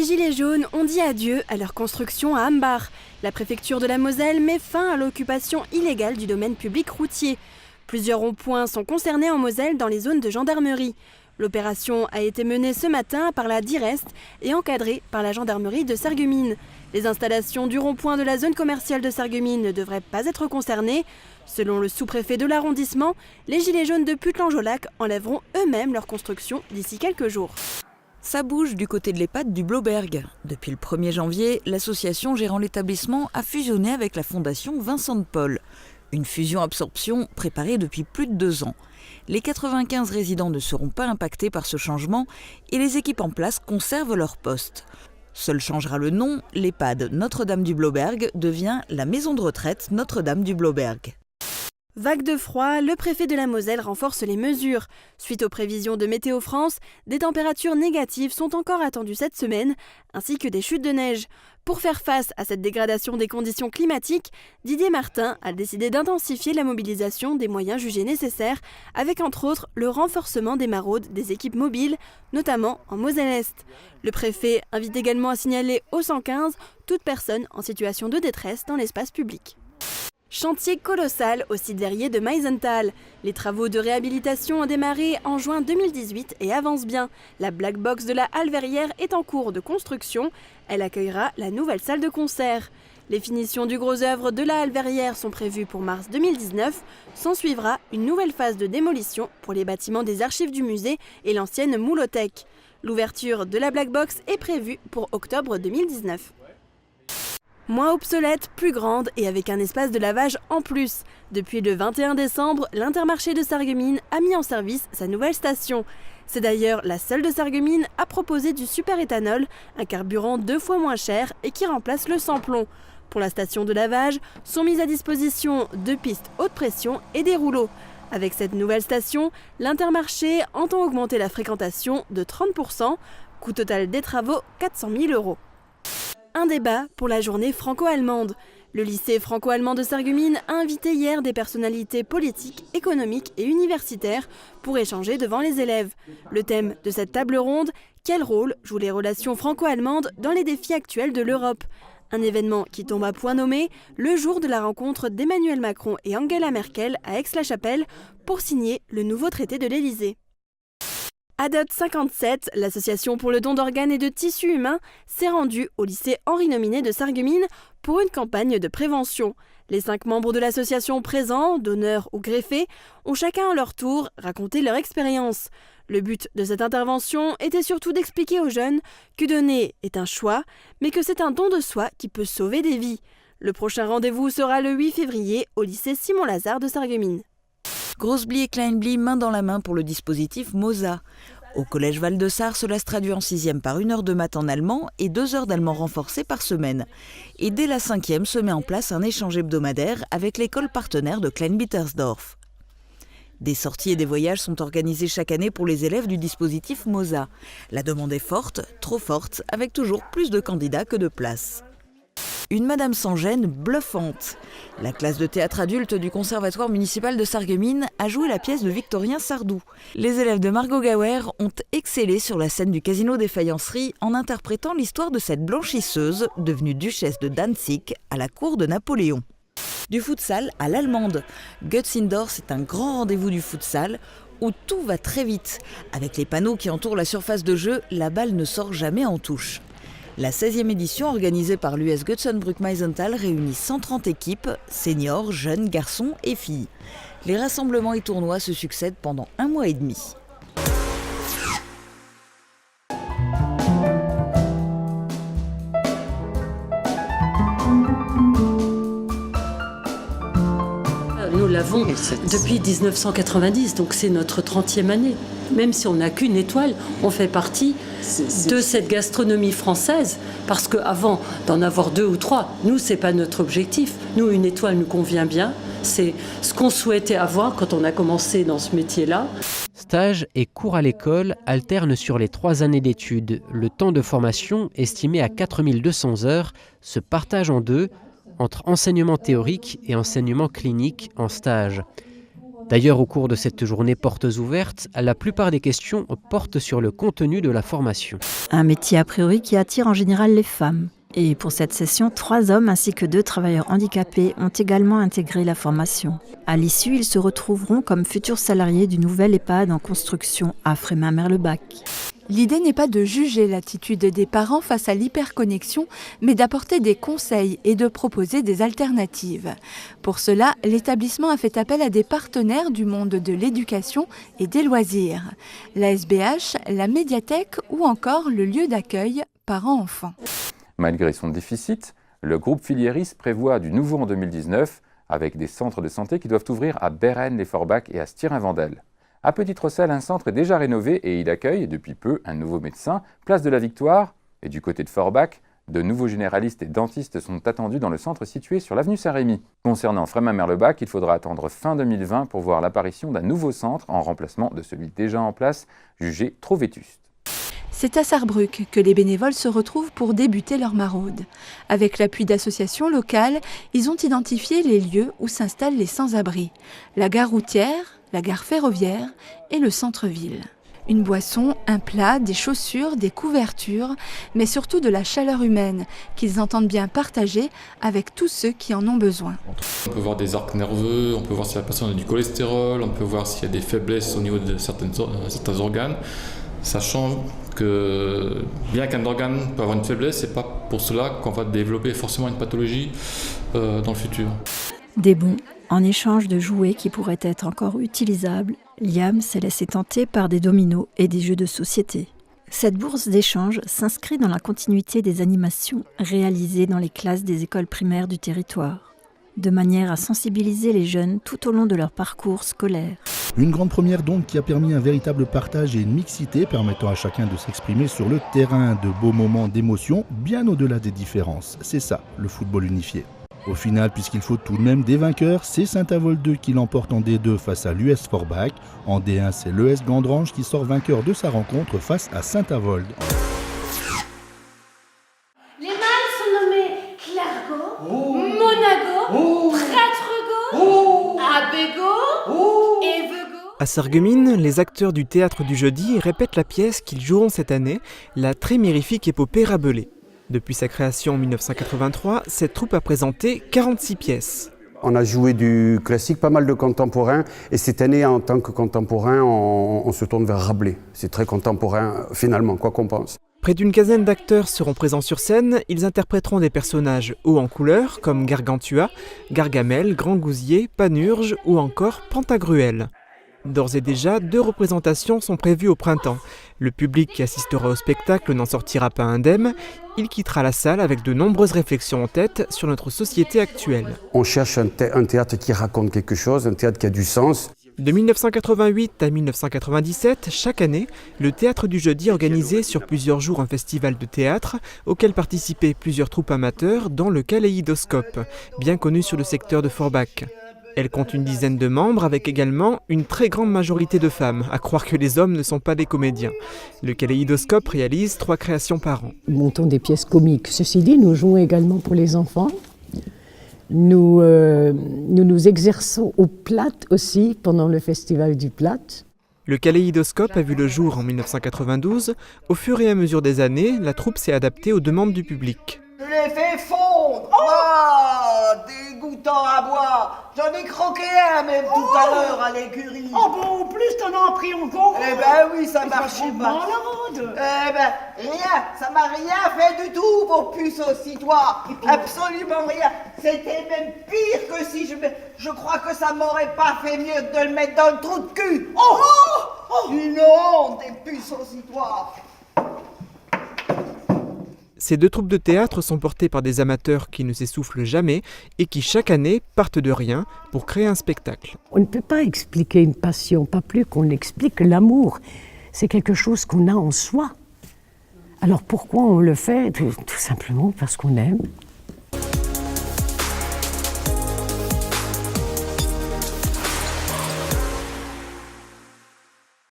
Gilets jaunes ont dit adieu à leur construction à Ambach. La préfecture de la Moselle met fin à l'occupation illégale du domaine public routier. Plusieurs ronds-points sont concernés en Moselle dans les zones de gendarmerie. L'opération a été menée ce matin par la DIREST et encadrée par la gendarmerie de Sarreguemines. Les installations du rond-point de la zone commerciale de Sarreguemines ne devraient pas être concernées. Selon le sous-préfet de l'arrondissement, les Gilets jaunes de Puttelangeaulac enlèveront eux-mêmes leur construction d'ici quelques jours. Ça bouge du côté de l'EHPAD du Blauberg. Depuis le 1er janvier, l'association gérant l'établissement a fusionné avec la fondation Vincent de Paul. Une fusion-absorption préparée depuis plus de 2 ans. Les 95 résidents ne seront pas impactés par ce changement et les équipes en place conservent leur poste. Seul changera le nom, l'EHPAD Notre-Dame du Blauberg devient la maison de retraite Notre-Dame du Blauberg. Vague de froid, le préfet de la Moselle renforce les mesures. Suite aux prévisions de Météo France, des températures négatives sont encore attendues cette semaine, ainsi que des chutes de neige. Pour faire face à cette dégradation des conditions climatiques, Didier Martin a décidé d'intensifier la mobilisation des moyens jugés nécessaires, avec entre autres le renforcement des maraudes des équipes mobiles, notamment en Moselle-Est. Le préfet invite également à signaler au 115 toute personne en situation de détresse dans l'espace public. Chantier colossal au site verrier de Meisenthal. Les travaux de réhabilitation ont démarré en juin 2018 et avancent bien. La Black Box de la halle verrière est en cours de construction. Elle accueillera la nouvelle salle de concert. Les finitions du gros œuvre de la halle verrière sont prévues pour mars 2019. S'ensuivra une nouvelle phase de démolition pour les bâtiments des archives du musée et l'ancienne Moulothèque. L'ouverture de la Black Box est prévue pour octobre 2019. Moins obsolète, plus grande et avec un espace de lavage en plus. Depuis le 21 décembre, l'Intermarché de Sarreguemines a mis en service sa nouvelle station. C'est d'ailleurs la seule de Sarreguemines à proposer du super-éthanol, un carburant 2 fois moins cher et qui remplace le sans-plomb. Pour la station de lavage, sont mises à disposition 2 pistes haute pression et des rouleaux. Avec cette nouvelle station, l'Intermarché entend augmenter la fréquentation de 30%, coût total des travaux 400 000 €. Un débat pour la journée franco-allemande. Le lycée franco-allemand de Sarreguemines a invité hier des personnalités politiques, économiques et universitaires pour échanger devant les élèves. Le thème de cette table ronde, quel rôle jouent les relations franco-allemandes dans les défis actuels de l'Europe ? Un événement qui tombe à point nommé le jour de la rencontre d'Emmanuel Macron et Angela Merkel à Aix-la-Chapelle pour signer le nouveau traité de l'Élysée. Adopt 57, l'association pour le don d'organes et de tissus humains, s'est rendue au lycée Henri Nominet de Sarreguemines pour une campagne de prévention. Les 5 membres de l'association présents, donneurs ou greffés, ont chacun à leur tour raconté leur expérience. Le but de cette intervention était surtout d'expliquer aux jeunes que donner est un choix, mais que c'est un don de soi qui peut sauver des vies. Le prochain rendez-vous sera le 8 février au lycée Simon-Lazare de Sarreguemines. Grossbly et Kleinbly main dans la main pour le dispositif MOSA. Au collège Val-de-Sarre, cela se traduit en 6e par 1 heure de maths en allemand et 2 heures d'allemand renforcé par semaine. Et dès la 5e se met en place un échange hebdomadaire avec l'école partenaire de Klein-Bittersdorf. Des sorties et des voyages sont organisés chaque année pour les élèves du dispositif MOSA. La demande est forte, trop forte, avec toujours plus de candidats que de places. Une Madame sans gêne bluffante. La classe de théâtre adulte du Conservatoire municipal de Sarreguemines a joué la pièce de Victorien Sardou. Les élèves de Margot Gauer ont excellé sur la scène du Casino des Faïenceries en interprétant l'histoire de cette blanchisseuse devenue duchesse de Danzig à la cour de Napoléon. Du futsal à l'allemande. Götz Indoor, c'est un grand rendez-vous du futsal où tout va très vite. Avec les panneaux qui entourent la surface de jeu, la balle ne sort jamais en touche. La 16e édition, organisée par l'US Götzenbrück-Meisenthal, réunit 130 équipes, seniors, jeunes, garçons et filles. Les rassemblements et tournois se succèdent pendant 1 mois et demi. Nous l'avons depuis 1990, donc c'est notre 30e année. Même si on n'a qu'une étoile, on fait partie de cette gastronomie française, parce qu'avant d'en avoir 2 ou 3, nous, c'est pas notre objectif. Nous, une étoile nous convient bien. C'est ce qu'on souhaitait avoir quand on a commencé dans ce métier-là. Stage et cours à l'école alternent sur les 3 années d'études. Le temps de formation, estimé à 4200 heures, se partage en 2, entre enseignement théorique et enseignement clinique en stage. D'ailleurs, au cours de cette journée portes ouvertes, la plupart des questions portent sur le contenu de la formation. Un métier a priori qui attire en général les femmes. Et pour cette session, 3 hommes ainsi que 2 travailleurs handicapés ont également intégré la formation. À l'issue, ils se retrouveront comme futurs salariés du nouvel EHPAD en construction à Frémin-Merlebach. L'idée n'est pas de juger l'attitude des parents face à l'hyperconnexion, mais d'apporter des conseils et de proposer des alternatives. Pour cela, l'établissement a fait appel à des partenaires du monde de l'éducation et des loisirs. La SBH, la médiathèque ou encore le lieu d'accueil parents-enfants. Malgré son déficit, le groupe Filieris prévoit du nouveau en 2019 avec des centres de santé qui doivent ouvrir à Bérennes-les-Forbach et à Stirin-Wendel. À Petite-Rosselle, un centre est déjà rénové et il accueille depuis peu un nouveau médecin, place de la Victoire. Et du côté de Forbach, de nouveaux généralistes et dentistes sont attendus dans le centre situé sur l'avenue Saint-Rémy. Concernant Frémin-Merlebach, il faudra attendre fin 2020 pour voir l'apparition d'un nouveau centre en remplacement de celui déjà en place, jugé trop vétuste. C'est à Sarrebruck que les bénévoles se retrouvent pour débuter leur maraude. Avec l'appui d'associations locales, ils ont identifié les lieux où s'installent les sans-abri. La gare routière, la gare ferroviaire et le centre-ville. Une boisson, un plat, des chaussures, des couvertures, mais surtout de la chaleur humaine qu'ils entendent bien partager avec tous ceux qui en ont besoin. On peut voir des arcs nerveux, on peut voir si la personne a du cholestérol, on peut voir s'il y a des faiblesses au niveau de certains organes. Sachant que bien qu'un organe peut avoir une faiblesse, c'est pas pour cela qu'on va développer forcément une pathologie dans le futur. Des bons, en échange de jouets qui pourraient être encore utilisables, Liam s'est laissé tenter par des dominos et des jeux de société. Cette bourse d'échange s'inscrit dans la continuité des animations réalisées dans les classes des écoles primaires du territoire, de manière à sensibiliser les jeunes tout au long de leur parcours scolaire. Une grande première donc qui a permis un véritable partage et une mixité permettant à chacun de s'exprimer sur le terrain, de beaux moments d'émotion bien au-delà des différences. C'est ça, le football unifié. Au final, puisqu'il faut tout de même des vainqueurs, c'est Saint-Avold 2 qui l'emporte en D2 face à l'US Forbach. En D1, c'est l'ES Gandrange qui sort vainqueur de sa rencontre face à Saint-Avold. Les mâles sont nommés Clergot, Monago, Prêtrego, Abbego et Vego. À Sarreguemines, les acteurs du Théâtre du Jeudi répètent la pièce qu'ils joueront cette année, la très mirifique épopée Rabelais. Depuis sa création en 1983, cette troupe a présenté 46 pièces. On a joué du classique, pas mal de contemporain, et cette année, en tant que contemporain, on se tourne vers Rabelais. C'est très contemporain, finalement, quoi qu'on pense. Près d'une quinzaine d'acteurs seront présents sur scène. Ils interpréteront des personnages hauts en couleur, comme Gargantua, Gargamel, Grand Gousier, Panurge ou encore Pantagruel. D'ores et déjà, 2 représentations sont prévues au printemps. Le public qui assistera au spectacle n'en sortira pas indemne. Il quittera la salle avec de nombreuses réflexions en tête sur notre société actuelle. On cherche un théâtre qui raconte quelque chose, un théâtre qui a du sens. De 1988 à 1997, chaque année, le Théâtre du Jeudi organisait sur plusieurs jours un festival de théâtre auquel participaient plusieurs troupes amateurs, dont le Kaléidoscope, bien connu sur le secteur de Forbach. Elle compte une dizaine de membres avec également une très grande majorité de femmes, à croire que les hommes ne sont pas des comédiens. Le Kaléidoscope réalise 3 créations par an. Nous montons des pièces comiques. Ceci dit, nous jouons également pour les enfants. Nous nous exerçons au Platt aussi pendant le festival du Platt. Le Kaléidoscope a vu le jour en 1992. Au fur et à mesure des années, la troupe s'est adaptée aux demandes du public. Je l'ai fait fondre. Oh, dégoûtant à boire. J'en ai croqué un même tout à l'heure à l'écurie. Oh bon, en plus t'en as pris encore. Eh ben oui, ça marchait pas. Eh ben rien, ça m'a rien fait du tout, vos puces aussi, toi. Absolument rien. C'était même pire que si je crois que ça m'aurait pas fait mieux de le mettre dans le trou de cul. Oh, une honte, des puces aussi, toi. Ces 2 troupes de théâtre sont portées par des amateurs qui ne s'essoufflent jamais et qui chaque année partent de rien pour créer un spectacle. On ne peut pas expliquer une passion, pas plus qu'on explique l'amour. C'est quelque chose qu'on a en soi. Alors pourquoi on le fait ? Tout simplement parce qu'on aime.